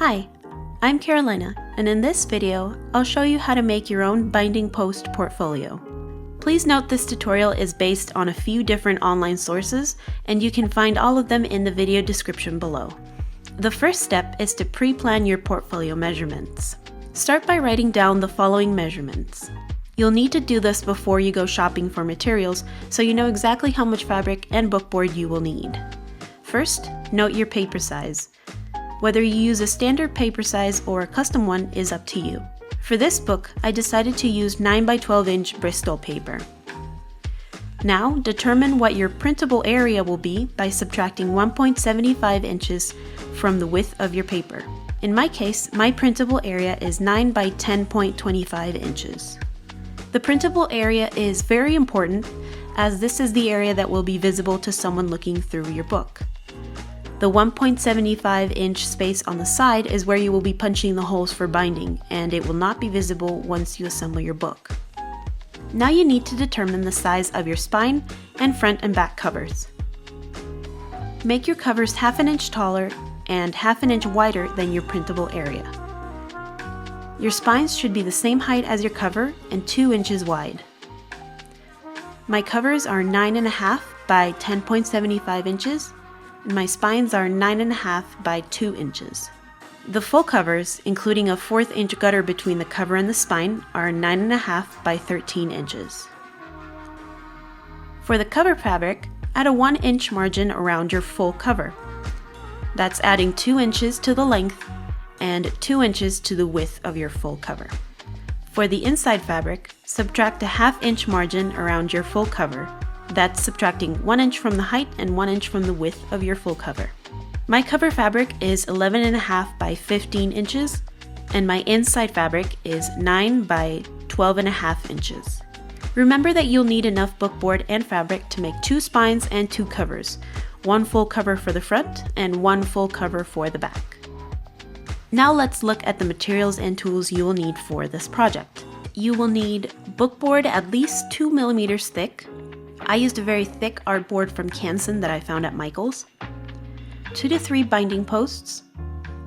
Hi, I'm Carolina, and in this video, I'll show you how to make your own binding post portfolio. Please note this tutorial is based on a few different online sources, and you can find all of them in the video description below. The first step is to pre-plan your portfolio measurements. Start by writing down the following measurements. You'll need to do this before you go shopping for materials, so you know exactly how much fabric and bookboard you will need. First, note your paper size. Whether you use a standard paper size or a custom one is up to you. For this book, I decided to use 9 by 12 inch Bristol paper. Now, determine what your printable area will be by subtracting 1.75 inches from the width of your paper. In my case, my printable area is 9 by 10.25 inches. The printable area is very important as this is the area that will be visible to someone looking through your book. The 1.75 inch space on the side is where you will be punching the holes for binding, and it will not be visible once you assemble your book. Now you need to determine the size of your spine and front and back covers. Make your covers half an inch taller and half an inch wider than your printable area. Your spines should be the same height as your cover and 2 inches wide. My covers are 9.5 by 10.75 inches, and my spines are 9.5 by 2 inches. The full covers, including a 1/4 inch gutter between the cover and the spine, are 9.5 by 13 inches. For the cover fabric, add a 1 inch margin around your full cover. That's adding 2 inches to the length and 2 inches to the width of your full cover. For the inside fabric, subtract a 1/2 inch margin around your full cover. That's subtracting 1 inch from the height and 1 inch from the width of your full cover. My cover fabric is 11.5 by 15 inches, and my inside fabric is 9 by 12.5 inches. Remember that you'll need enough bookboard and fabric to make 2 spines and 2 covers, 1 full cover for the front and 1 full cover for the back. Now let's look at the materials and tools you will need for this project. You will need bookboard at least 2 millimeters thick. I used a very thick artboard from Canson that I found at Michael's. 2 to 3 binding posts.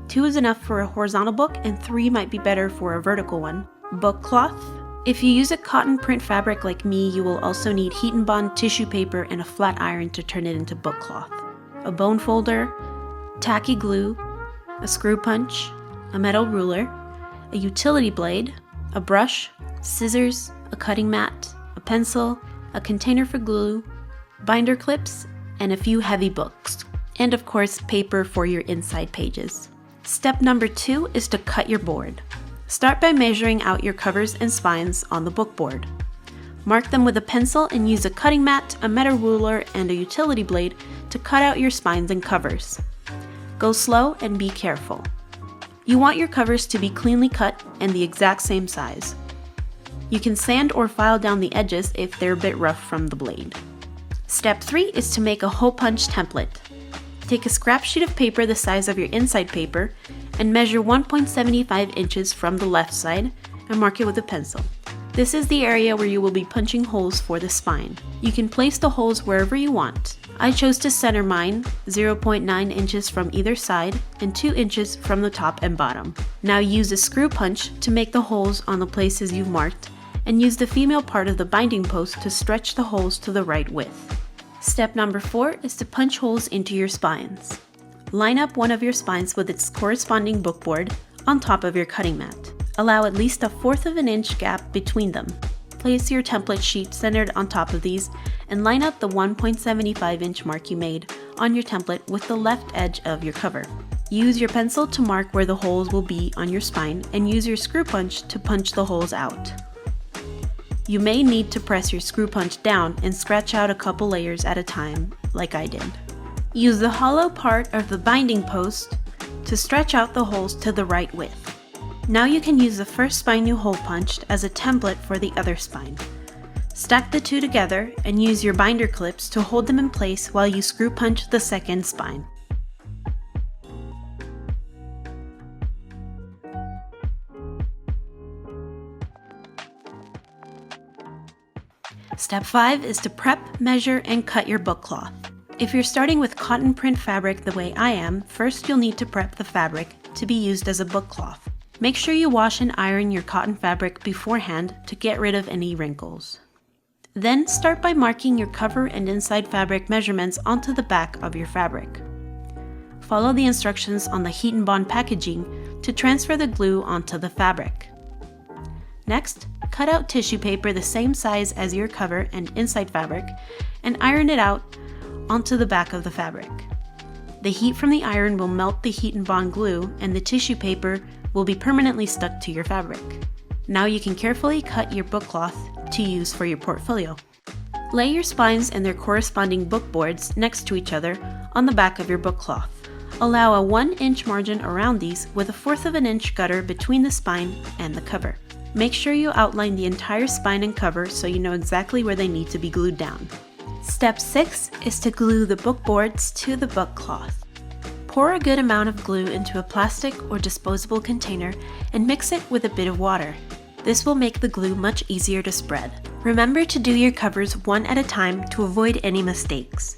2 is enough for a horizontal book and 3 might be better for a vertical one. Bookcloth. If you use a cotton print fabric like me, you will also need heat and bond tissue paper and a flat iron to turn it into bookcloth. A bone folder, tacky glue, a screw punch, a metal ruler, a utility blade, a brush, scissors, a cutting mat, a pencil, a container for glue, binder clips, and a few heavy books. And of course, paper for your inside pages. Step number 2 is to cut your board. Start by measuring out your covers and spines on the bookboard. Mark them with a pencil and use a cutting mat, a metal ruler, and a utility blade to cut out your spines and covers. Go slow and be careful. You want your covers to be cleanly cut and the exact same size. You can sand or file down the edges if they're a bit rough from the blade. Step 3 is to make a hole punch template. Take a scrap sheet of paper the size of your inside paper and measure 1.75 inches from the left side and mark it with a pencil. This is the area where you will be punching holes for the spine. You can place the holes wherever you want. I chose to center mine 0.9 inches from either side and 2 inches from the top and bottom. Now use a screw punch to make the holes on the places you've marked and use the female part of the binding post to stretch the holes to the right width. Step number 4 is to punch holes into your spines. Line up one of your spines with its corresponding bookboard on top of your cutting mat. Allow at least a 1/4 of an inch gap between them. Place your template sheet centered on top of these and line up the 1.75 inch mark you made on your template with the left edge of your cover. Use your pencil to mark where the holes will be on your spine and use your screw punch to punch the holes out. You may need to press your screw punch down and scratch out a couple layers at a time, like I did. Use the hollow part of the binding post to stretch out the holes to the right width. Now you can use the first spine you hole punched as a template for the other spine. Stack the two together and use your binder clips to hold them in place while you screw punch the second spine. Step 5 is to prep, measure, and cut your bookcloth. If you're starting with cotton print fabric the way I am, first you'll need to prep the fabric to be used as a book cloth. Make sure you wash and iron your cotton fabric beforehand to get rid of any wrinkles. Then start by marking your cover and inside fabric measurements onto the back of your fabric. Follow the instructions on the heat and bond packaging to transfer the glue onto the fabric. Next, cut out tissue paper the same size as your cover and inside fabric and iron it out onto the back of the fabric. The heat from the iron will melt the heat and bond glue, and the tissue paper will be permanently stuck to your fabric. Now you can carefully cut your book cloth to use for your portfolio. Lay your spines and their corresponding book boards next to each other on the back of your book cloth. Allow a 1-inch margin around these with a 1/4 of an inch gutter between the spine and the cover. Make sure you outline the entire spine and cover so you know exactly where they need to be glued down. Step 6 is to glue the book boards to the book cloth. Pour a good amount of glue into a plastic or disposable container and mix it with a bit of water. This will make the glue much easier to spread. Remember to do your covers one at a time to avoid any mistakes,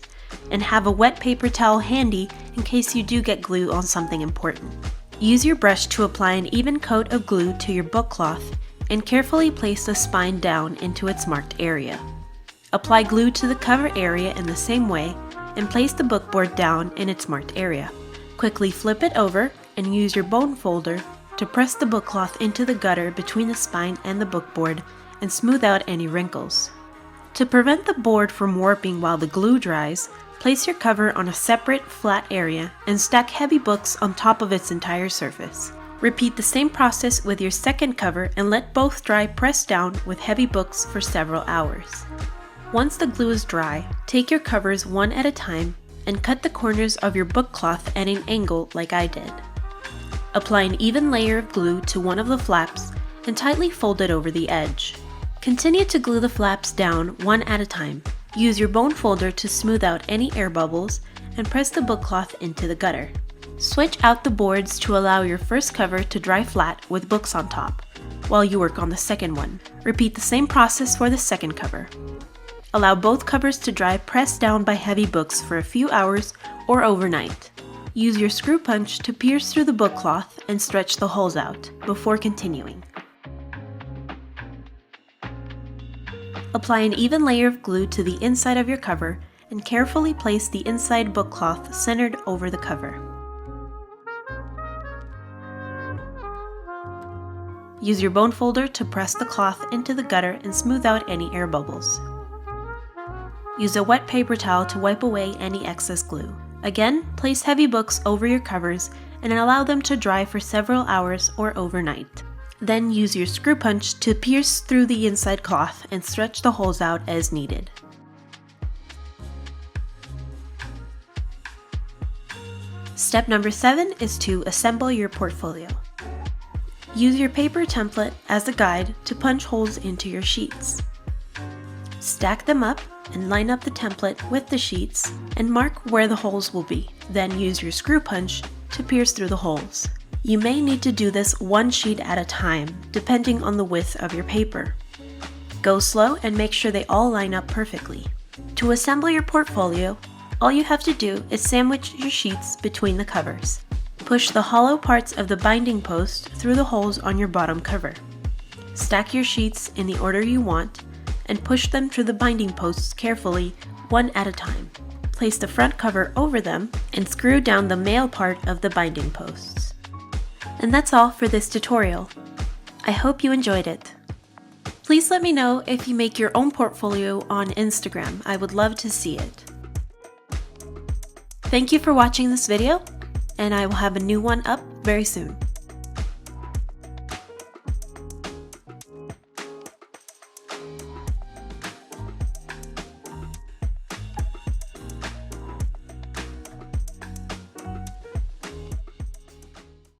and have a wet paper towel handy in case you do get glue on something important. Use your brush to apply an even coat of glue to your book cloth and carefully place the spine down into its marked area. Apply glue to the cover area in the same way and place the book board down in its marked area. Quickly flip it over and use your bone folder to press the book cloth into the gutter between the spine and the book board and smooth out any wrinkles. To prevent the board from warping while the glue dries, place your cover on a separate flat area and stack heavy books on top of its entire surface. Repeat the same process with your second cover and let both dry pressed down with heavy books for several hours. Once the glue is dry, take your covers one at a time and cut the corners of your book cloth at an angle like I did. Apply an even layer of glue to one of the flaps and tightly fold it over the edge. Continue to glue the flaps down one at a time. Use your bone folder to smooth out any air bubbles and press the book cloth into the gutter. Switch out the boards to allow your first cover to dry flat with books on top while you work on the second one. Repeat the same process for the second cover. Allow both covers to dry pressed down by heavy books for a few hours or overnight. Use your screw punch to pierce through the book cloth and stretch the holes out before continuing. Apply an even layer of glue to the inside of your cover and carefully place the inside book cloth centered over the cover. Use your bone folder to press the cloth into the gutter and smooth out any air bubbles. Use a wet paper towel to wipe away any excess glue. Again, place heavy books over your covers and allow them to dry for several hours or overnight. Then use your screw punch to pierce through the inside cloth and stretch the holes out as needed. Step number 7 is to assemble your portfolio. Use your paper template as a guide to punch holes into your sheets. Stack them up and line up the template with the sheets and mark where the holes will be. Then use your screw punch to pierce through the holes. You may need to do this one sheet at a time, depending on the width of your paper. Go slow and make sure they all line up perfectly. To assemble your portfolio, all you have to do is sandwich your sheets between the covers. Push the hollow parts of the binding post through the holes on your bottom cover. Stack your sheets in the order you want and push them through the binding posts carefully, one at a time. Place the front cover over them and screw down the male part of the binding posts. And that's all for this tutorial. I hope you enjoyed it. Please let me know if you make your own portfolio on Instagram. I would love to see it. Thank you for watching this video, and I will have a new one up very soon.